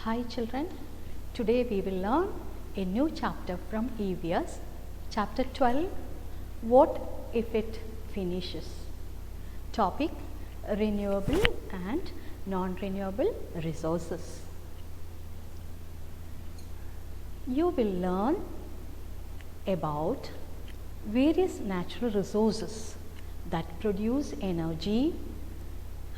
Hi children, today we will learn a new chapter from EVS, chapter 12, What if it finishes? Topic, renewable and non-renewable resources. You will learn about various natural resources that produce energy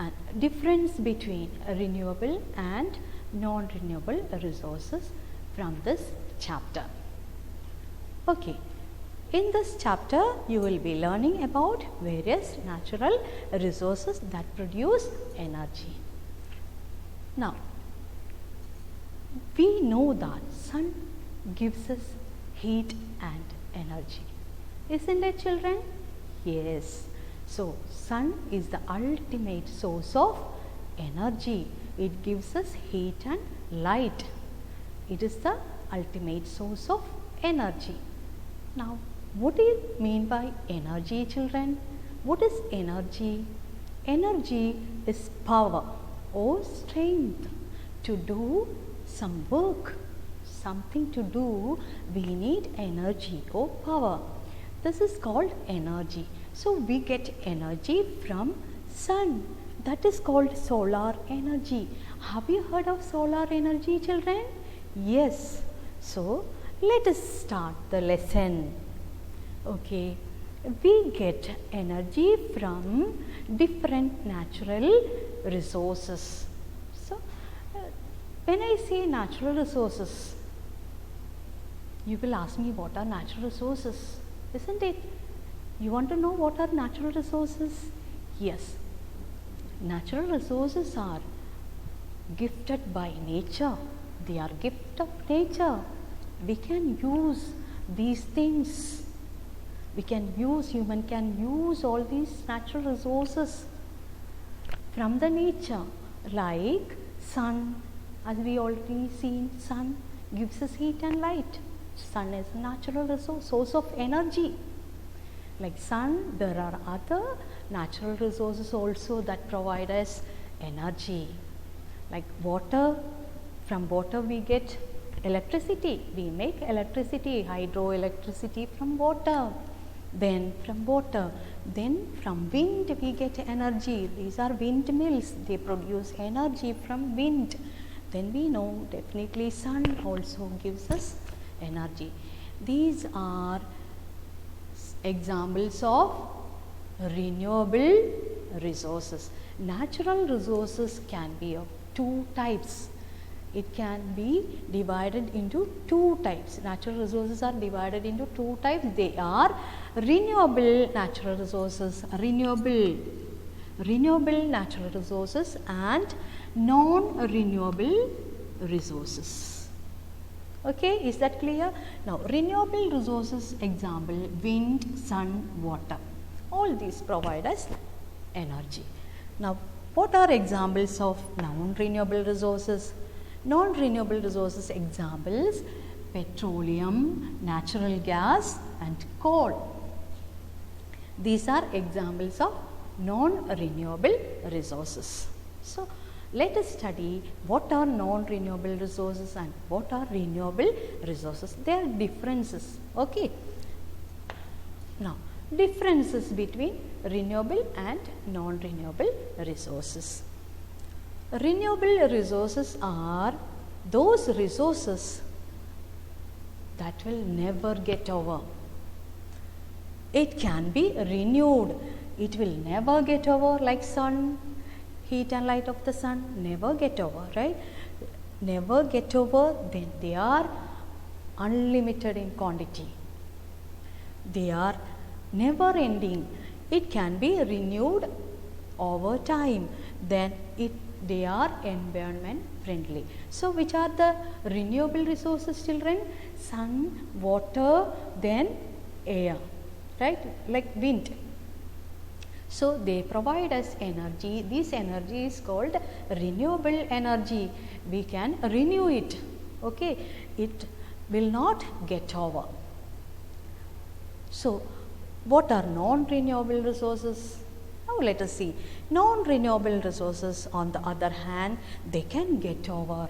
and difference between renewable and non-renewable resources from this chapter. Okay, in this chapter you will be learning about various natural resources that produce energy. Now, we know that sun gives us heat and energy, isn't it children? Yes. So, sun is the ultimate source of energy. It gives us heat and light. It is the ultimate source of energy. Now, what do you mean by energy children? What is energy? Energy is power or strength to do some work. Something to do, we need energy or power. This is called energy. So, we get energy from sun. That is called solar energy. Have you heard of solar energy children? Yes. So, let us start the lesson. Okay. We get energy from different natural resources. So, when I say natural resources, you will ask me what are natural resources, isn't it? You want to know what are natural resources? Yes. Natural resources are gifted by nature. They are gift of nature. We can use these things. Human can use all these natural resources from the nature, like sun. As we already seen, sun gives us heat and light. Sun is a natural resource, source of energy. Like sun, there are other natural resources also that provide us energy. Like water, from water we get electricity. We make electricity, hydroelectricity from water. Then from water, then from wind we get energy. These are windmills, they produce energy from wind. Then we know definitely sun also gives us energy. These are examples of renewable resources. Natural resources can be of two types. It can be divided into two types. Natural resources are divided into two types. They are renewable natural resources, renewable natural resources and non-renewable resources. Okay, is that clear? Now, renewable resources example, wind, sun, water. All these provide us energy. Now, what are examples of non-renewable resources? Non-renewable resources examples, petroleum, natural gas and coal. These are examples of non-renewable resources. So, let us study what are non-renewable resources and what are renewable resources. There are differences. Okay. Now, differences between renewable and non-renewable resources. Renewable resources are those resources that will never get over. It can be renewed. It will never get over, like sun. Heat and light of the sun never get over, right? Never get over, then they are unlimited in quantity. They are never ending. It can be renewed over time. Then they are environment friendly. So, which are the renewable resources children? Sun, water, then air, right? Like wind. So, they provide us energy. This energy is called renewable energy. We can renew it. Okay, it will not get over. So, what are non-renewable resources? Now, let us see. Non-renewable resources on the other hand, they can get over.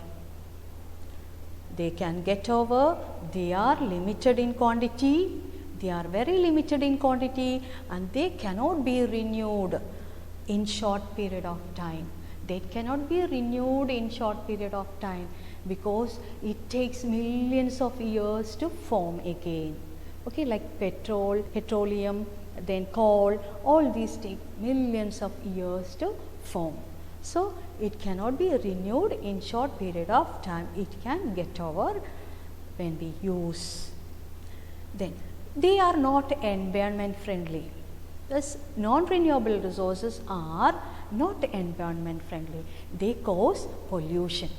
they can get over, they are limited in quantity, they are very limited in quantity, and they cannot be renewed in short period of time. They cannot be renewed in short period of time because it takes millions of years to form again. Okay, like petrol, petroleum, then coal, all these take millions of years to form. So, it cannot be renewed in short period of time. It can get over when we use. Then, they are not environment friendly. Thus, non-renewable resources are not environment friendly. They cause pollution.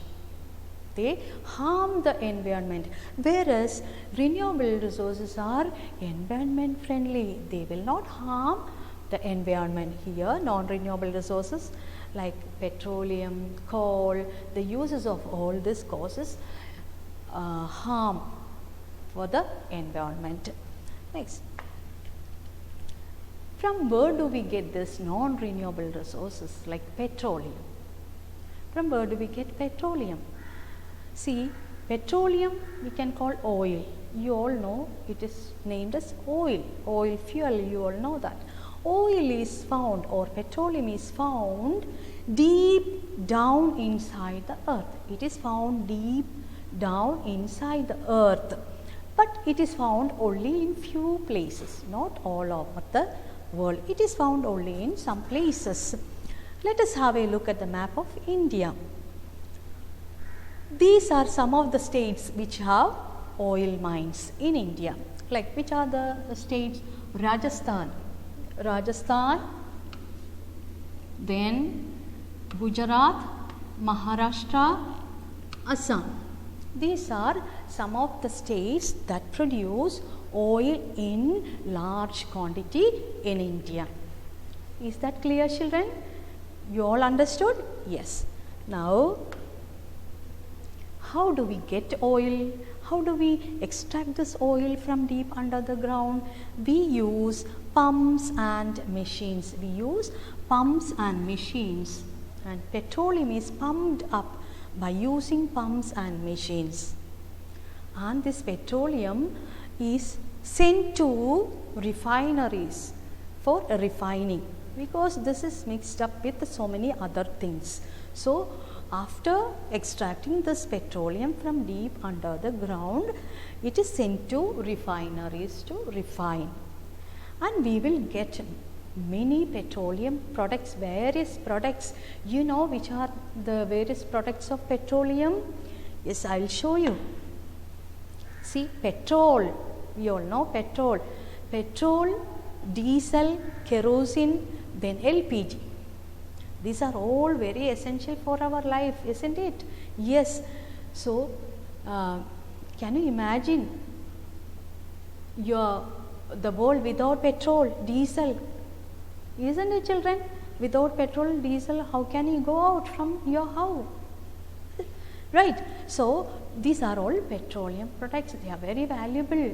They harm the environment, whereas renewable resources are environment friendly. They will not harm the environment. Here, non-renewable resources like petroleum, coal, the uses of all this causes harm for the environment. Next, from where do we get this non-renewable resources like petroleum? From where do we get petroleum? See, petroleum we can call oil. You all know it is named as oil, oil fuel, you all know that. Oil is found, or petroleum is found deep down inside the earth. It is found deep down inside the earth, but it is found only in few places, not all over the world. It is found only in some places. Let us have a look at the map of India. These are some of the states which have oil mines in India. Like, which are the states? Rajasthan, then Gujarat, Maharashtra, Assam. These are some of the states that produce oil in large quantity in India. Is that clear, children? You all understood? Yes. Now, how do we get oil? How do we extract this oil from deep under the ground? We use pumps and machines. We use pumps and machines, and petroleum is pumped up by using pumps and machines. And this petroleum is sent to refineries for refining, because this is mixed up with so many other things. So, after extracting this petroleum from deep under the ground, it is sent to refineries to refine, and we will get many petroleum products, various products. You know which are the various products of petroleum? Yes, I will show you. See, petrol, we all know petrol, diesel, kerosene, then LPG. These are all very essential for our life, isn't it? Yes. So, can you imagine the world without petrol, diesel? Isn't it, children? Without petrol, diesel, how can you go out from your house? Right. So, these are all petroleum products. They are very valuable.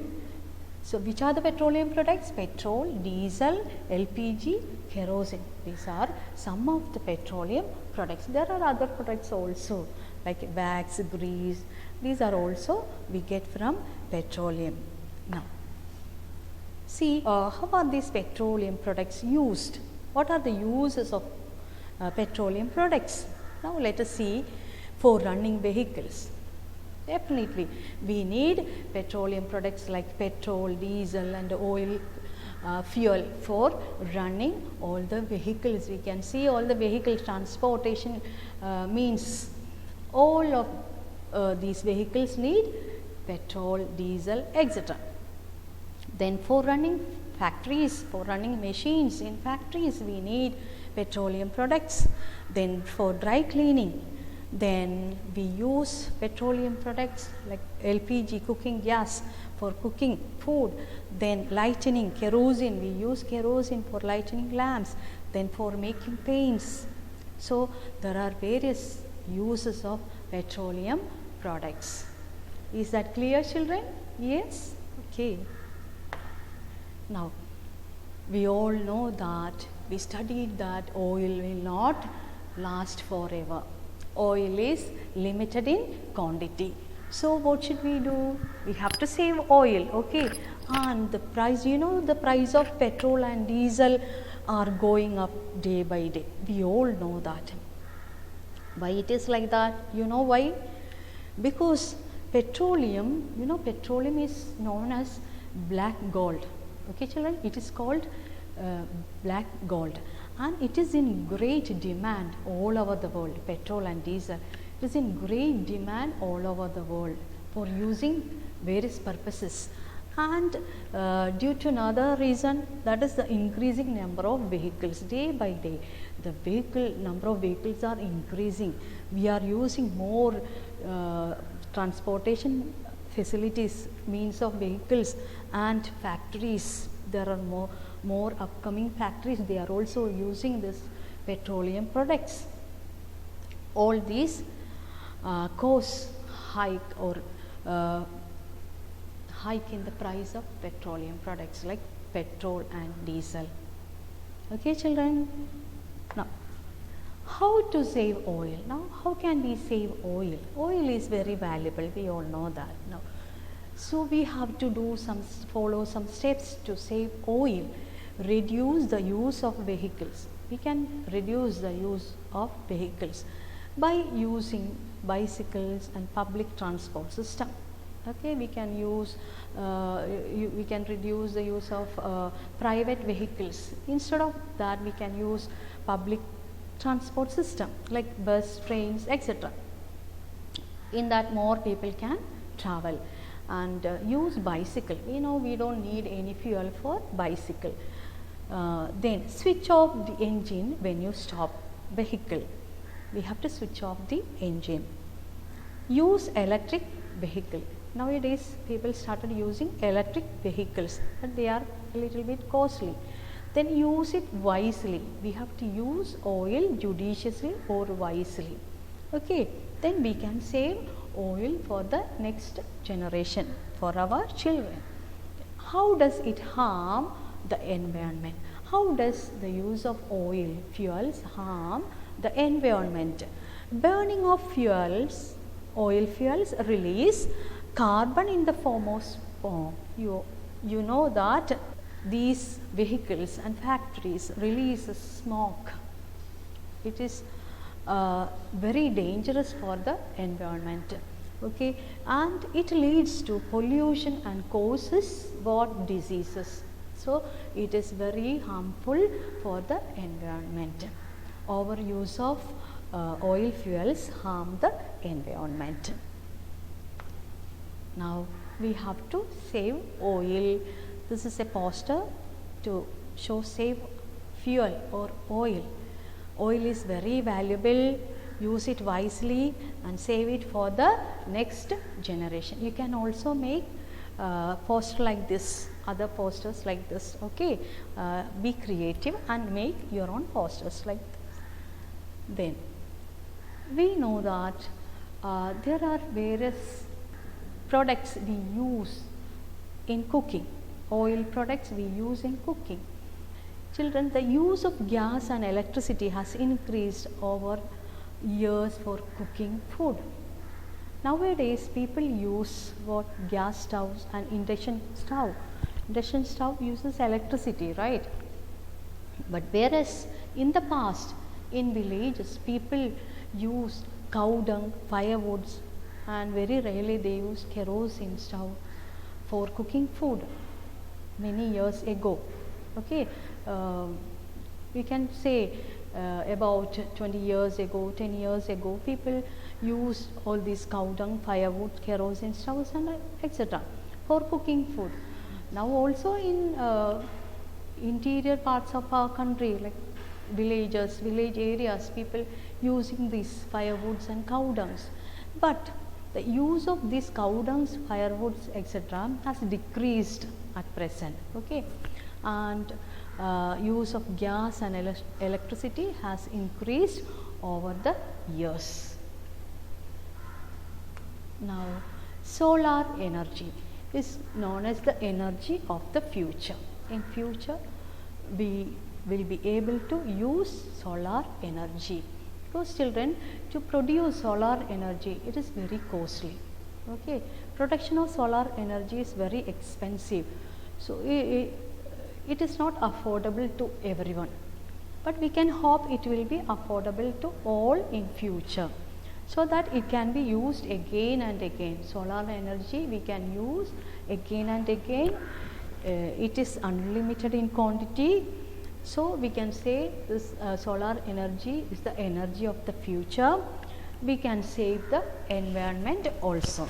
So, which are the petroleum products? Petrol, diesel, LPG, kerosene. These are some of the petroleum products. There are other products also like wax, grease. These are also we get from petroleum. Now, see how are these petroleum products used? What are the uses of petroleum products? Now, let us see for running vehicles. Definitely, we need petroleum products like petrol, diesel and oil fuel for running all the vehicles. We can see all the vehicle transportation means all of these vehicles need petrol, diesel, etc. Then for running factories, for running machines in factories, we need petroleum products. Then for dry cleaning, then we use petroleum products like LPG, cooking gas for cooking food. Then lightening, kerosene, we use kerosene for lightening lamps. Then for making paints. So, there are various uses of petroleum products. Is that clear, children? Yes? Okay. Now, we all know that, we studied that oil will not last forever. Oil is limited in quantity. So what should we do? We have to save oil, okay? And the price, you know, the price of petrol and diesel are going up day by day. We all know that. Why it is like that? You know why? Because petroleum, you know, petroleum is known as black gold. Okay, children, it is called black gold, and it is in great demand all over the world. Petrol and diesel, it is in great demand all over the world for using various purposes. And due to another reason, that is the increasing number of vehicles. Day by day, the number of vehicles are increasing. We are using more transportation facilities, means of vehicles, and factories. There are more upcoming factories. They are also using this petroleum products. All these cause hike or hike in the price of petroleum products like petrol and diesel. Okay, children. Now, how to save oil? Now, how can we save oil? Oil is very valuable. We all know that now. So we have to follow some steps to save oil. Reduce the use of vehicles. We can reduce the use of vehicles by using bicycles and public transport system. Okay, we can reduce the use of private vehicles. Instead of that, we can use public transport system like bus, trains, etc. In that, more people can travel. And use bicycle. You know, we don't need any fuel for bicycle. Then switch off the engine when you stop vehicle. We have to switch off the engine. Use electric vehicle. Nowadays, people started using electric vehicles, but they are a little bit costly. Then use it wisely. We have to use oil judiciously or wisely. Okay, then we can save oil for the next generation, for our children. How does it harm the environment? How does the use of oil fuels harm the environment? Burning of fuels, oil fuels release carbon in the form of smoke. You know that these vehicles and factories release smoke. It is very dangerous for the environment. Okay, and it leads to pollution and causes what diseases. So it is very harmful for the environment. Overuse of oil fuels harm the environment. Now we have to save oil. This is a poster to show save fuel or oil. Oil is very valuable. Use it wisely and save it for the next generation. You can also make poster like this, other posters like this. Okay, be creative and make your own posters like this. Then we know that there are various products we use in cooking. Oil products we use in cooking. Children, the use of gas and electricity has increased over years for cooking food. Nowadays, people use gas stoves and induction stove. Induction stove uses electricity, right? But whereas in the past, in villages, people used cow dung, firewoods, and very rarely they used kerosene stove for cooking food many years ago. Okay, we can say about 20 years ago, 10 years ago, people used all these cow dung, firewood, kerosene stoves and etc. for cooking food. Now also in interior parts of our country, like villages, village areas, people using these firewoods and cow dungs. But the use of these cow dungs, firewoods, etc. has decreased at present. Okay, and use of gas and electricity has increased over the years. Now, solar energy is known as the energy of the future. In future, we will be able to use solar energy. Because children, to produce solar energy, it is very costly. Okay, production of solar energy is very expensive, so it is not affordable to everyone, but we can hope it will be affordable to all in future, so that it can be used again and again. Solar energy we can use again and again. It is unlimited in quantity, so we can say this solar energy is the energy of the future. We can save the environment also,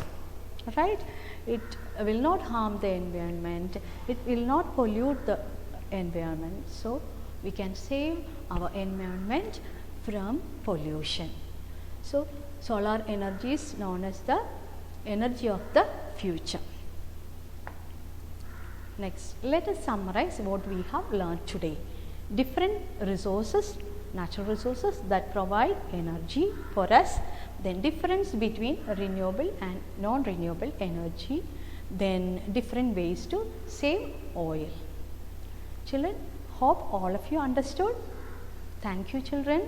right? It will not harm the environment, it will not pollute the environment, so we can save our environment from pollution. So solar energy is known as the energy of the future. Next, let us summarize what we have learned today. Different resources, natural resources that provide energy for us, then difference between renewable and non-renewable energy, then different ways to save oil. Children, hope all of you understood. Thank you, children.